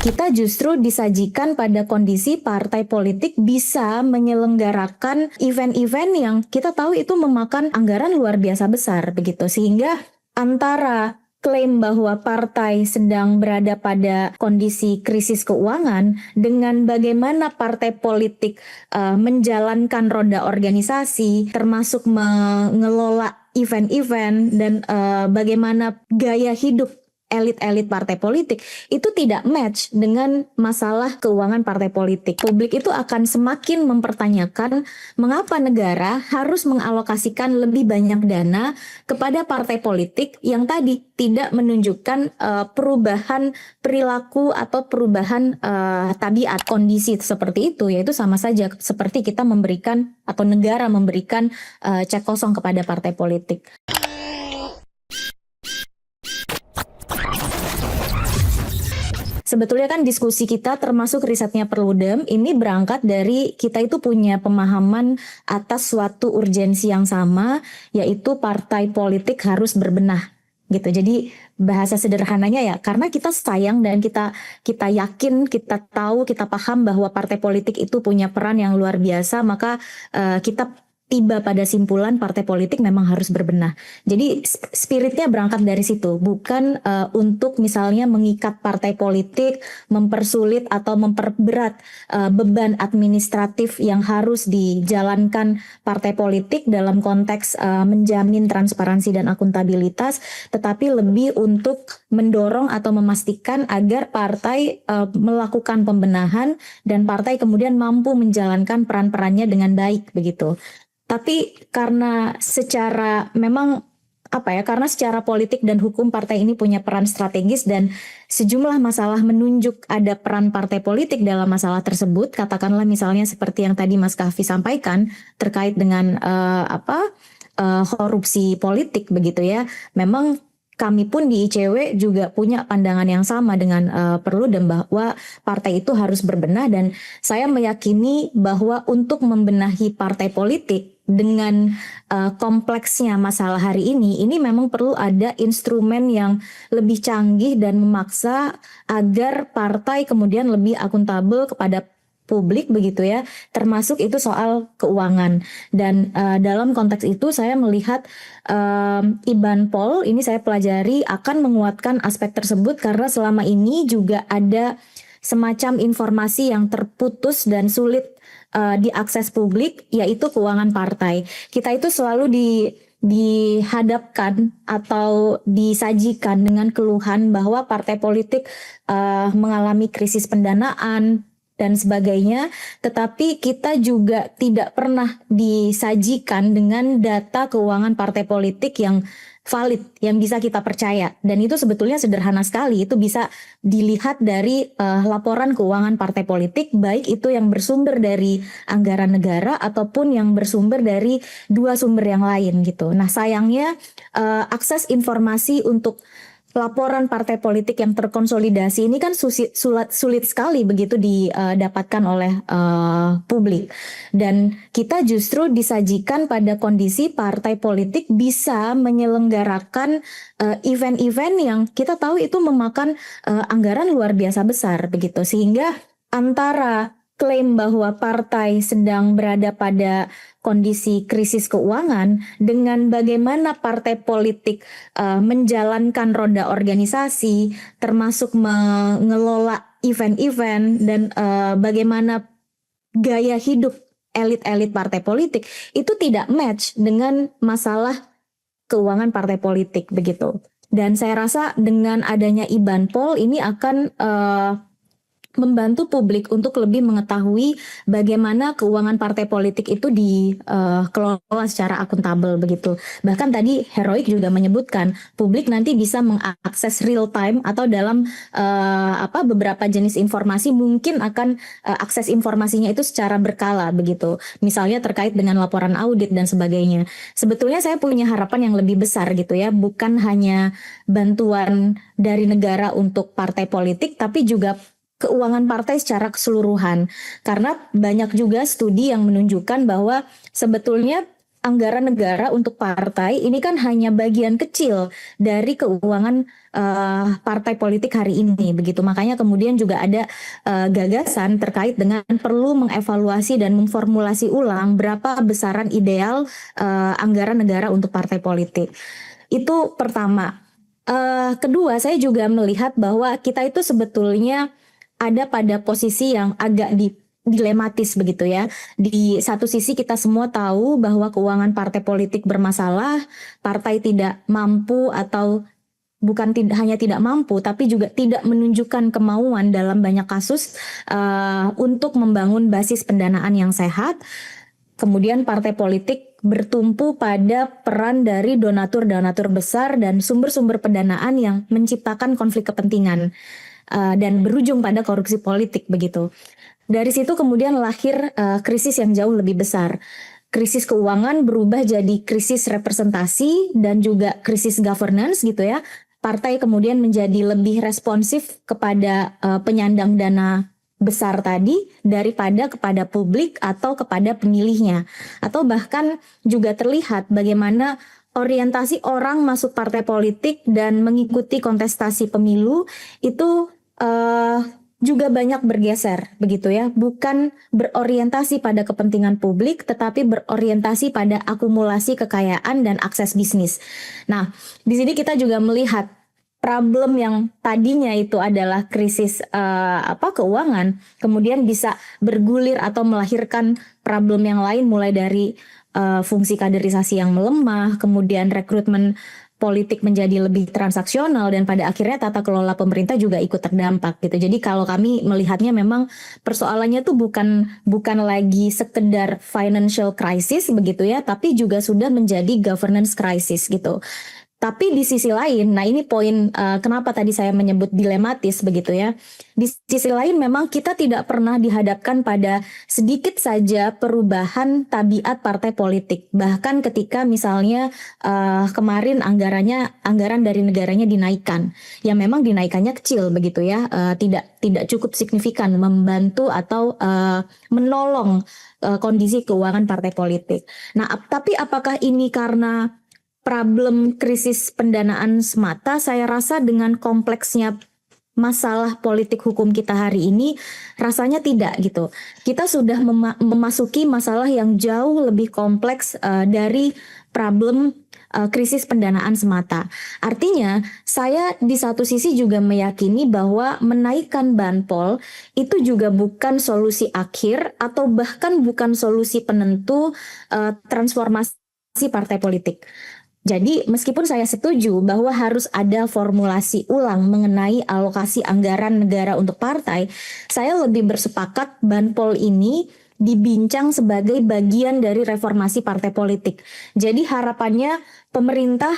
kita justru disajikan pada kondisi partai politik bisa menyelenggarakan event-event yang kita tahu itu memakan anggaran luar biasa besar begitu, sehingga antara klaim bahwa partai sedang berada pada kondisi krisis keuangan dengan bagaimana partai politik menjalankan roda organisasi termasuk mengelola event-event dan bagaimana gaya hidup elit-elit partai politik itu tidak match dengan masalah keuangan partai politik. Publik itu akan semakin mempertanyakan mengapa negara harus mengalokasikan lebih banyak dana kepada partai politik yang tadi tidak menunjukkan perubahan perilaku atau perubahan tabiat kondisi seperti itu, yaitu sama saja seperti kita memberikan atau negara memberikan cek kosong kepada partai politik. Sebetulnya kan diskusi kita termasuk risetnya Perludem ini berangkat dari kita itu punya pemahaman atas suatu urgensi yang sama, yaitu partai politik harus berbenah gitu. Jadi bahasa sederhananya ya, karena kita sayang dan kita yakin, kita tahu, kita paham bahwa partai politik itu punya peran yang luar biasa, maka kita tiba pada simpulan partai politik memang harus berbenah. Jadi spiritnya berangkat dari situ, bukan untuk misalnya mengikat partai politik, mempersulit atau memperberat beban administratif yang harus dijalankan partai politik dalam konteks menjamin transparansi dan akuntabilitas, tetapi lebih untuk mendorong atau memastikan agar partai melakukan pembenahan dan partai kemudian mampu menjalankan peran-perannya dengan baik begitu. Tapi karena secara karena secara politik dan hukum partai ini punya peran strategis dan sejumlah masalah menunjuk ada peran partai politik dalam masalah tersebut, katakanlah misalnya seperti yang tadi Mas Kahfi sampaikan terkait dengan korupsi politik begitu ya. Memang kami pun di ICW juga punya pandangan yang sama dengan Perludem bahwa partai itu harus berbenah, dan saya meyakini bahwa untuk membenahi partai politik dengan kompleksnya masalah hari ini memang perlu ada instrumen yang lebih canggih dan memaksa agar partai kemudian lebih akuntabel kepada publik begitu ya, termasuk itu soal keuangan. Dan dalam konteks itu saya melihat Iban Pol ini saya pelajari akan menguatkan aspek tersebut karena selama ini juga ada semacam informasi yang terputus dan sulit diakses publik, yaitu keuangan partai. Kita itu selalu dihadapkan atau disajikan dengan keluhan bahwa partai politik mengalami krisis pendanaan dan sebagainya, tetapi kita juga tidak pernah disajikan dengan data keuangan partai politik yang valid, yang bisa kita percaya. Dan itu sebetulnya sederhana sekali, itu bisa dilihat dari laporan keuangan partai politik, baik itu yang bersumber dari anggaran negara ataupun yang bersumber dari dua sumber yang lain gitu. Nah sayangnya akses informasi untuk laporan partai politik yang terkonsolidasi ini kan sulit sekali begitu didapatkan oleh publik, dan kita justru disajikan pada kondisi partai politik bisa menyelenggarakan event-event yang kita tahu itu memakan anggaran luar biasa besar begitu, sehingga antara klaim bahwa partai sedang berada pada kondisi krisis keuangan dengan bagaimana partai politik menjalankan roda organisasi termasuk mengelola event-event dan bagaimana gaya hidup elit-elit partai politik itu tidak match dengan masalah keuangan partai politik begitu. Dan saya rasa dengan adanya Iban Pol ini akan membantu publik untuk lebih mengetahui bagaimana keuangan partai politik itu dikelola secara akuntabel begitu. Bahkan tadi Heroik juga menyebutkan publik nanti bisa mengakses real time atau dalam beberapa jenis informasi mungkin akan akses informasinya itu secara berkala begitu. Misalnya terkait dengan laporan audit dan sebagainya. Sebetulnya saya punya harapan yang lebih besar gitu ya, bukan hanya bantuan dari negara untuk partai politik tapi juga keuangan partai secara keseluruhan, karena banyak juga studi yang menunjukkan bahwa sebetulnya anggaran negara untuk partai ini kan hanya bagian kecil dari keuangan partai politik hari ini begitu. Makanya kemudian juga ada gagasan terkait dengan perlu mengevaluasi dan memformulasi ulang berapa besaran ideal anggaran negara untuk partai politik. Itu pertama. Kedua, saya juga melihat bahwa kita itu sebetulnya ada pada posisi yang agak dilematis begitu ya. Di satu sisi kita semua tahu bahwa keuangan partai politik bermasalah, partai tidak mampu atau bukan hanya tidak mampu, tapi juga tidak menunjukkan kemauan dalam banyak kasus untuk membangun basis pendanaan yang sehat. Kemudian partai politik bertumpu pada peran dari donatur-donatur besar dan sumber-sumber pendanaan yang menciptakan konflik kepentingan dan berujung pada korupsi politik begitu. Dari situ kemudian lahir krisis yang jauh lebih besar. Krisis keuangan berubah jadi krisis representasi dan juga krisis governance gitu ya. Partai kemudian menjadi lebih responsif kepada penyandang dana besar tadi daripada kepada publik atau kepada pemilihnya. Atau bahkan juga terlihat bagaimana orientasi orang masuk partai politik dan mengikuti kontestasi pemilu itu juga banyak bergeser begitu ya, bukan berorientasi pada kepentingan publik tetapi berorientasi pada akumulasi kekayaan dan akses bisnis. Nah, di sini kita juga melihat problem yang tadinya itu adalah krisis keuangan kemudian bisa bergulir atau melahirkan problem yang lain mulai dari fungsi kaderisasi yang melemah, kemudian rekrutmen politik menjadi lebih transaksional dan pada akhirnya tata kelola pemerintah juga ikut terdampak gitu. Jadi kalau kami melihatnya memang persoalannya tuh bukan lagi sekedar financial crisis begitu ya, tapi juga sudah menjadi governance crisis gitu. Tapi di sisi lain, nah ini poin kenapa tadi saya menyebut dilematis begitu ya. Di sisi lain memang kita tidak pernah dihadapkan pada sedikit saja perubahan tabiat partai politik. Bahkan ketika misalnya kemarin anggaran dari negaranya dinaikkan, yang memang dinaikannya kecil begitu ya, tidak cukup signifikan membantu atau menolong kondisi keuangan partai politik. Nah, tapi apakah ini karena problem krisis pendanaan semata? Saya rasa dengan kompleksnya masalah politik hukum kita hari ini rasanya tidak gitu. Kita sudah memasuki masalah yang jauh lebih kompleks dari problem krisis pendanaan semata. Artinya saya di satu sisi juga meyakini bahwa menaikkan banpol itu juga bukan solusi akhir atau bahkan bukan solusi penentu transformasi partai politik. Jadi meskipun saya setuju bahwa harus ada formulasi ulang mengenai alokasi anggaran negara untuk partai, saya lebih bersepakat banpol ini dibincang sebagai bagian dari reformasi partai politik. Jadi harapannya pemerintah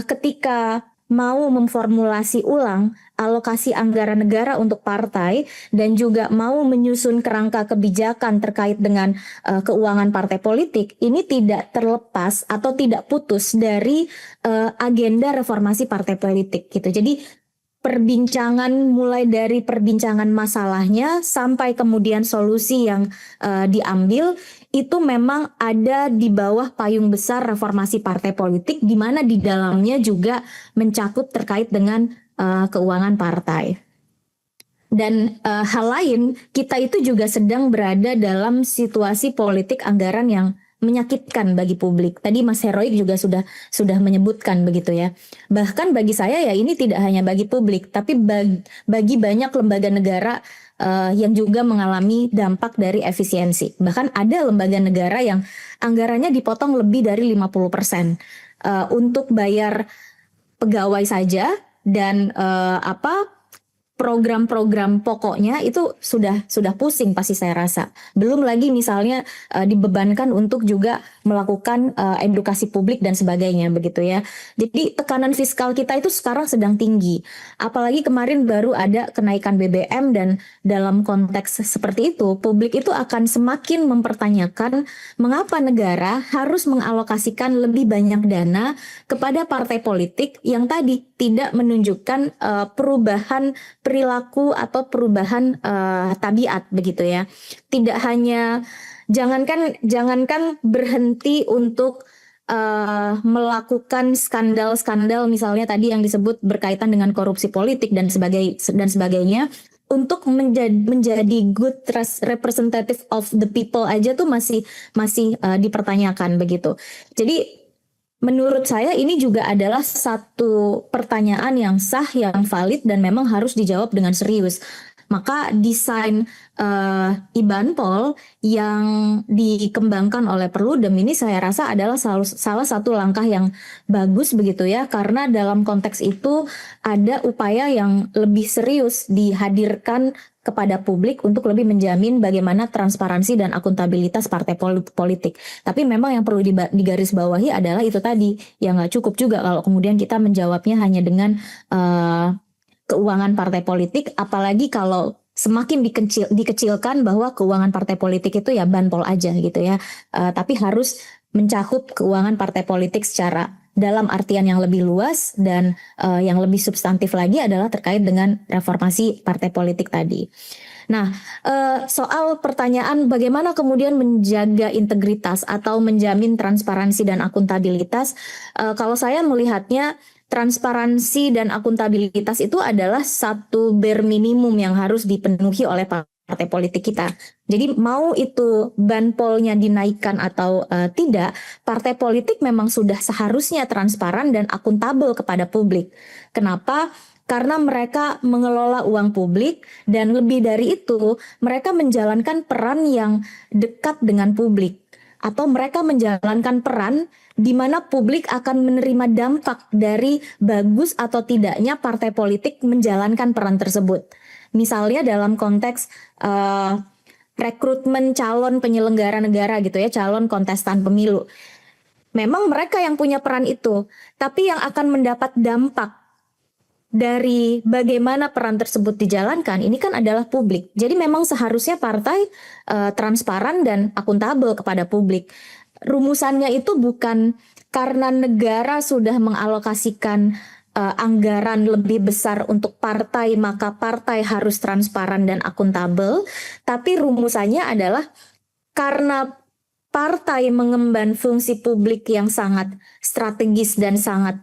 ketika mau memformulasi ulang alokasi anggaran negara untuk partai dan juga mau menyusun kerangka kebijakan terkait dengan keuangan partai politik, ini tidak terlepas atau tidak putus dari agenda reformasi partai politik gitu. Jadi perbincangan mulai dari perbincangan masalahnya sampai kemudian solusi yang diambil itu memang ada di bawah payung besar reformasi partai politik di mana di dalamnya juga mencakup terkait dengan keuangan partai. Dan hal lain, kita itu juga sedang berada dalam situasi politik anggaran yang menyakitkan bagi publik. Tadi Mas Heroik juga sudah menyebutkan begitu ya. Bahkan bagi saya ya ini tidak hanya bagi publik, tapi bagi banyak lembaga negara yang juga mengalami dampak dari efisiensi. Bahkan ada lembaga negara yang anggarannya dipotong lebih dari 50% untuk bayar pegawai saja dan program-program pokoknya itu sudah pusing pasti saya rasa. Belum lagi misalnya dibebankan untuk juga melakukan edukasi publik dan sebagainya begitu ya. Jadi tekanan fiskal kita itu sekarang sedang tinggi. Apalagi kemarin baru ada kenaikan BBM dan dalam konteks seperti itu publik itu akan semakin mempertanyakan mengapa negara harus mengalokasikan lebih banyak dana kepada partai politik yang tadi tidak menunjukkan perubahan perilaku atau perubahan tabiat begitu ya. Tidak hanya jangankan berhenti untuk melakukan skandal-skandal misalnya tadi yang disebut berkaitan dengan korupsi politik dan sebagainya, untuk menjadi good representative of the people aja tuh masih dipertanyakan begitu. Jadi menurut saya ini juga adalah satu pertanyaan yang sah, yang valid, dan memang harus dijawab dengan serius. Maka desain IBANPOL yang dikembangkan oleh Perludem ini saya rasa adalah salah satu langkah yang bagus begitu ya, karena dalam konteks itu ada upaya yang lebih serius dihadirkan kepada publik untuk lebih menjamin bagaimana transparansi dan akuntabilitas partai politik. Tapi memang yang perlu digarisbawahi adalah itu tadi, ya nggak cukup juga kalau kemudian kita menjawabnya hanya dengan keuangan partai politik, apalagi kalau semakin dikecilkan bahwa keuangan partai politik itu ya banpol aja gitu ya. Tapi harus mencakup keuangan partai politik secara dalam artian yang lebih luas, dan yang lebih substantif lagi adalah terkait dengan reformasi partai politik tadi. Nah, soal pertanyaan bagaimana kemudian menjaga integritas atau menjamin transparansi dan akuntabilitas, kalau saya melihatnya transparansi dan akuntabilitas itu adalah satu bare minimum yang harus dipenuhi oleh partai politik kita. Jadi mau itu banpolnya dinaikkan atau tidak, partai politik memang sudah seharusnya transparan dan akuntabel kepada publik. Kenapa? Karena mereka mengelola uang publik, dan lebih dari itu mereka menjalankan peran yang dekat dengan publik, atau mereka menjalankan peran di mana publik akan menerima dampak dari bagus atau tidaknya partai politik menjalankan peran tersebut. Misalnya dalam konteks rekrutmen calon penyelenggara negara gitu ya, calon kontestan pemilu. Memang mereka yang punya peran itu, tapi yang akan mendapat dampak dari bagaimana peran tersebut dijalankan ini kan adalah publik. Jadi memang seharusnya partai transparan dan akuntabel kepada publik. Rumusannya itu bukan karena negara sudah mengalokasikan anggaran lebih besar untuk partai, maka partai harus transparan dan akuntabel, tapi rumusannya adalah karena partai mengemban fungsi publik yang sangat strategis dan sangat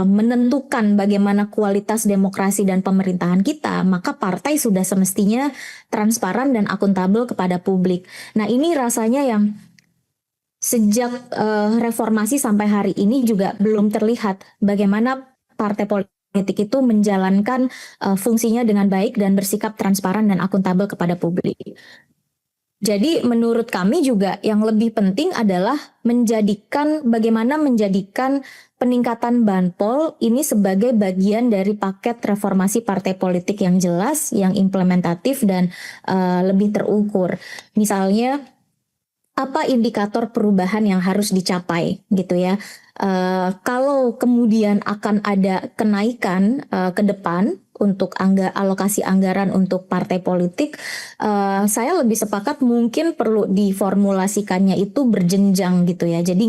menentukan bagaimana kualitas demokrasi dan pemerintahan kita, maka partai sudah semestinya transparan dan akuntabel kepada publik. Nah, ini rasanya yang sejak reformasi sampai hari ini juga belum terlihat bagaimana partai politik itu menjalankan fungsinya dengan baik dan bersikap transparan dan akuntabel kepada publik. Jadi menurut kami juga yang lebih penting adalah bagaimana menjadikan peningkatan banpol ini sebagai bagian dari paket reformasi partai politik yang jelas, yang implementatif dan lebih terukur. Misalnya apa indikator perubahan yang harus dicapai gitu ya. Kalau kemudian akan ada kenaikan ke depan untuk alokasi anggaran untuk partai politik, saya lebih sepakat mungkin perlu diformulasikannya itu berjenjang gitu ya. Jadi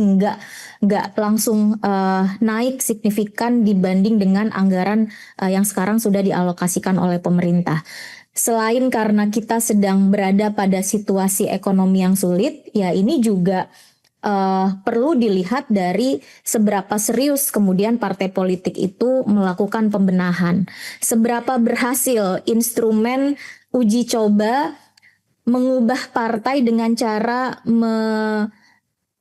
nggak langsung naik signifikan dibanding dengan anggaran yang sekarang sudah dialokasikan oleh pemerintah. Selain karena kita sedang berada pada situasi ekonomi yang sulit, ya ini juga perlu dilihat dari seberapa serius kemudian partai politik itu melakukan pembenahan. Seberapa berhasil instrumen uji coba mengubah partai dengan cara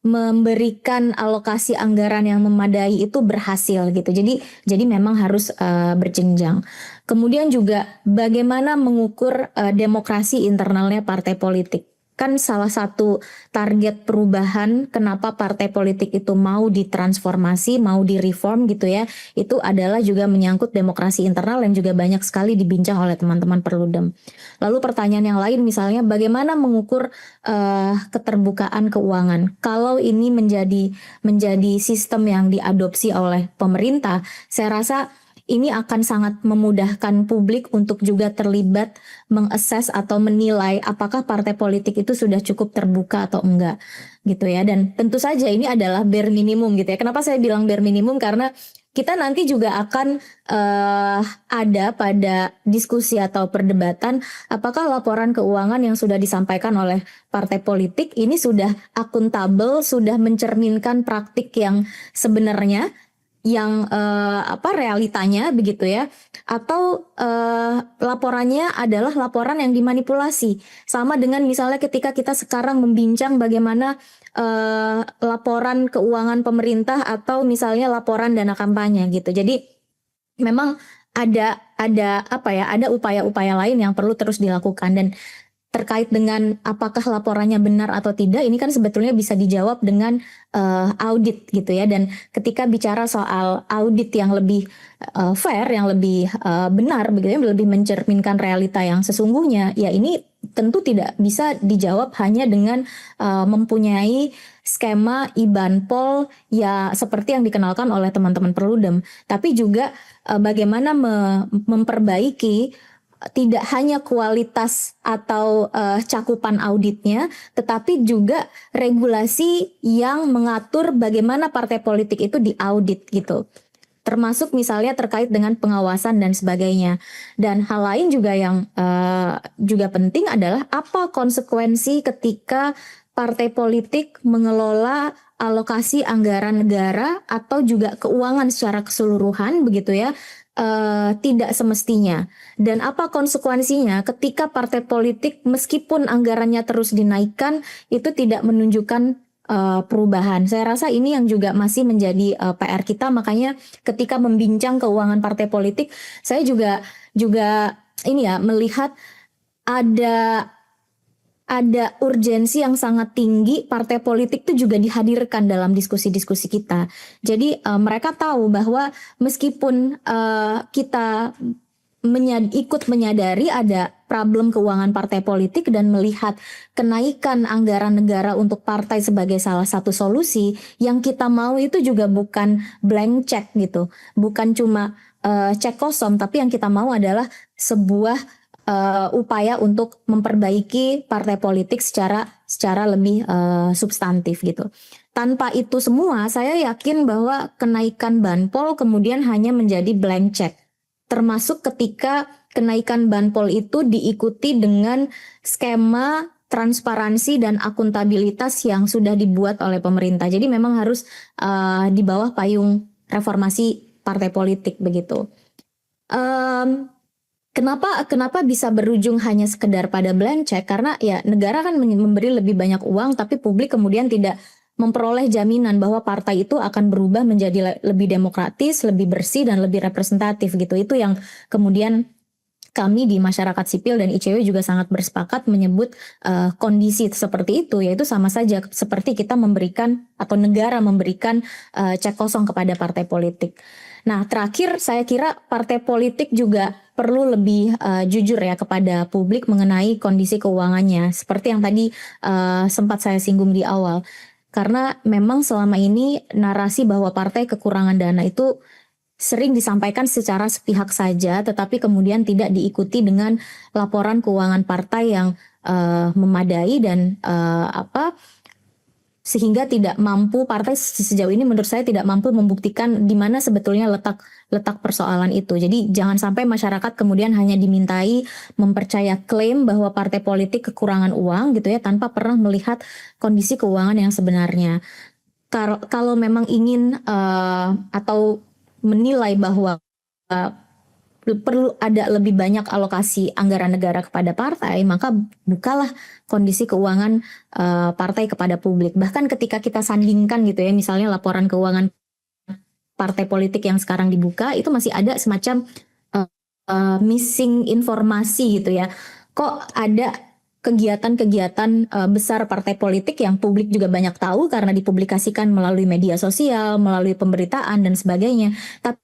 memberikan alokasi anggaran yang memadai itu berhasil gitu. Jadi memang harus berjenjang. Kemudian juga bagaimana mengukur demokrasi internalnya partai politik. Kan salah satu target perubahan kenapa partai politik itu mau ditransformasi, mau direform gitu ya, itu adalah juga menyangkut demokrasi internal yang juga banyak sekali dibincang oleh teman-teman Perludem. Lalu pertanyaan yang lain misalnya bagaimana mengukur keterbukaan keuangan. Kalau ini menjadi sistem yang diadopsi oleh pemerintah, saya rasa ini akan sangat memudahkan publik untuk juga terlibat mengakses atau menilai apakah partai politik itu sudah cukup terbuka atau enggak gitu ya. Dan tentu saja ini adalah bare minimum gitu ya. Kenapa saya bilang bare minimum? Karena kita nanti juga akan ada pada diskusi atau perdebatan apakah laporan keuangan yang sudah disampaikan oleh partai politik ini sudah akuntabel, sudah mencerminkan praktik yang sebenarnya, yang realitanya begitu ya, atau laporannya adalah laporan yang dimanipulasi, sama dengan misalnya ketika kita sekarang membincang bagaimana laporan keuangan pemerintah atau misalnya laporan dana kampanye gitu. Jadi memang ada upaya-upaya lain yang perlu terus dilakukan. Dan terkait dengan apakah laporannya benar atau tidak, ini kan sebetulnya bisa dijawab dengan audit gitu ya. Dan ketika bicara soal audit yang lebih fair, yang lebih benar begitu ya, lebih mencerminkan realita yang sesungguhnya, ya ini tentu tidak bisa dijawab hanya dengan mempunyai skema IBAN-Pol ya seperti yang dikenalkan oleh teman-teman Perludem, tapi juga bagaimana memperbaiki tidak hanya kualitas atau cakupan auditnya, tetapi juga regulasi yang mengatur bagaimana partai politik itu diaudit gitu. Termasuk misalnya terkait dengan pengawasan dan sebagainya. Dan hal lain juga yang juga penting adalah apa konsekuensi ketika partai politik mengelola alokasi anggaran negara atau juga keuangan secara keseluruhan begitu ya, tidak semestinya. Dan apa konsekuensinya ketika partai politik meskipun anggarannya terus dinaikkan itu tidak menunjukkan perubahan. Saya rasa ini yang juga masih menjadi PR kita. Makanya ketika membincang keuangan partai politik, saya juga ini ya melihat ada urgensi yang sangat tinggi partai politik itu juga dihadirkan dalam diskusi-diskusi kita. Jadi mereka tahu bahwa meskipun kita ikut menyadari ada problem keuangan partai politik dan melihat kenaikan anggaran negara untuk partai sebagai salah satu solusi, yang kita mau itu juga bukan blank check gitu, bukan cuma cek kosong, tapi yang kita mau adalah sebuah upaya untuk memperbaiki partai politik secara lebih substantif gitu. Tanpa itu semua, saya yakin bahwa kenaikan banpol kemudian hanya menjadi blank check. Termasuk ketika kenaikan banpol itu diikuti dengan skema transparansi dan akuntabilitas yang sudah dibuat oleh pemerintah. Jadi memang harus di bawah payung reformasi partai politik begitu. Kenapa bisa berujung hanya sekedar pada blank check? Karena ya negara kan memberi lebih banyak uang, tapi publik kemudian tidak memperoleh jaminan bahwa partai itu akan berubah menjadi lebih demokratis, lebih bersih, dan lebih representatif gitu. Itu yang kemudian kami di masyarakat sipil dan ICW juga sangat bersepakat menyebut kondisi seperti itu, yaitu sama saja seperti kita memberikan atau negara memberikan cek kosong kepada partai politik. Nah, terakhir saya kira partai politik juga perlu lebih jujur ya kepada publik mengenai kondisi keuangannya, seperti yang tadi sempat saya singgung di awal. Karena memang selama ini narasi bahwa partai kekurangan dana itu sering disampaikan secara sepihak saja, tetapi kemudian tidak diikuti dengan laporan keuangan partai yang memadai dan sehingga tidak mampu, partai sejauh ini menurut saya tidak mampu membuktikan di mana sebetulnya letak persoalan itu. Jadi jangan sampai masyarakat kemudian hanya dimintai mempercaya klaim bahwa partai politik kekurangan uang gitu ya, tanpa pernah melihat kondisi keuangan yang sebenarnya. Kalau memang ingin atau menilai bahwa perlu ada lebih banyak alokasi anggaran negara kepada partai, maka bukalah kondisi keuangan partai kepada publik. Bahkan ketika kita sandingkan gitu ya, misalnya laporan keuangan partai politik yang sekarang dibuka, itu masih ada semacam missing informasi gitu ya. Kok ada kegiatan-kegiatan besar partai politik yang publik juga banyak tahu karena dipublikasikan melalui media sosial, melalui pemberitaan dan sebagainya, tapi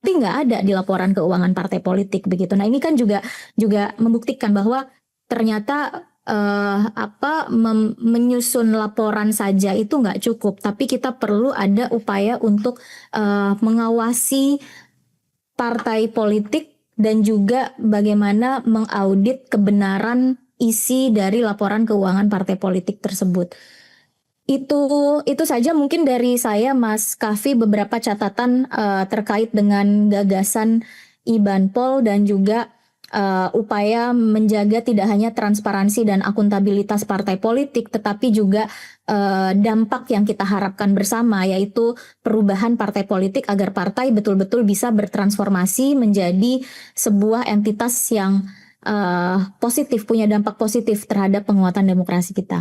nggak ada di laporan keuangan partai politik begitu. Nah ini kan juga membuktikan bahwa ternyata menyusun laporan saja itu nggak cukup, tapi kita perlu ada upaya untuk mengawasi partai politik dan juga bagaimana mengaudit kebenaran isi dari laporan keuangan partai politik tersebut. Itu saja mungkin dari saya, Mas Kavi, beberapa catatan terkait dengan gagasan IBANPOL dan juga upaya menjaga tidak hanya transparansi dan akuntabilitas partai politik, tetapi juga dampak yang kita harapkan bersama, yaitu perubahan partai politik agar partai betul-betul bisa bertransformasi menjadi sebuah entitas yang positif, punya dampak positif terhadap penguatan demokrasi kita.